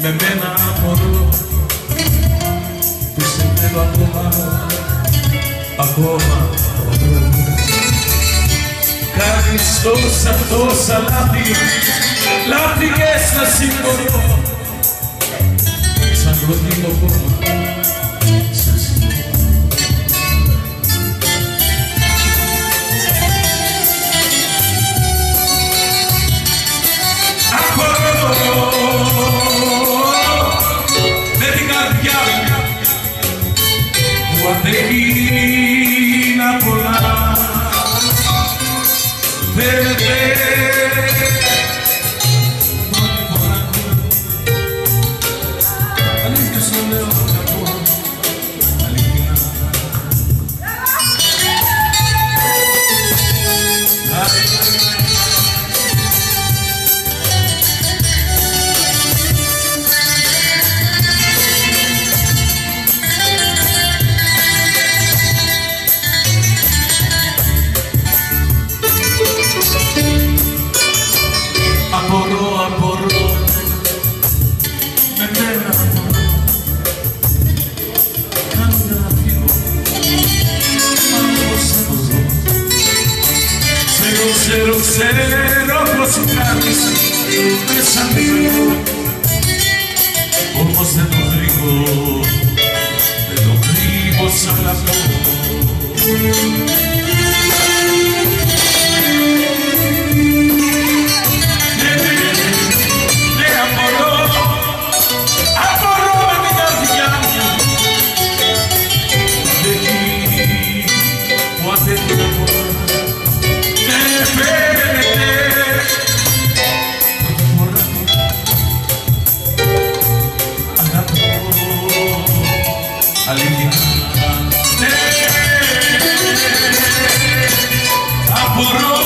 με μένα απορώ που σε θέλω ακόμα κάνεις τόσα λάθη και στα συγχωρώ σαν προτείνω ακόμα σαν συγχωρώ. Απορώ με την καρδιά που αντέχει να πολλά φαίνεται πρώτη φορά αλήθεια σου λέω να πω αλήθεια απορώ με μένα απορώ κάνω να φύγω μα πώς απορώ ξέρω πως κάνεις μέσα λίγο όμως δεν το κρύβω σαν λαμπρό. Αλήθεια, απορώ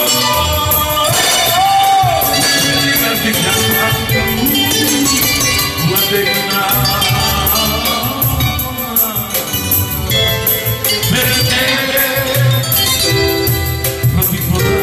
με την καρδιά που αντέχνα πρώτη φορά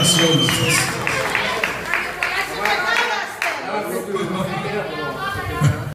σε όλους σας.